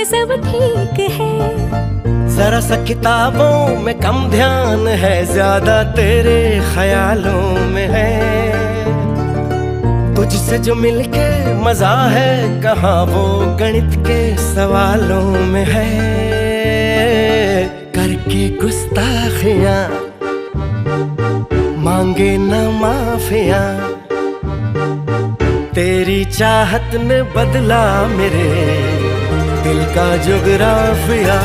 सब ठीक है। जरा सा किताबों में कम ध्यान है, ज्यादा तेरे ख्यालों में है। तुझसे जो मिलके मजा है, कहाँ वो गणित के सवालों में है। करके गुस्ताखियां मांगे न माफियां, तेरी चाहत ने बदला मेरे दिल का जुगराफिया।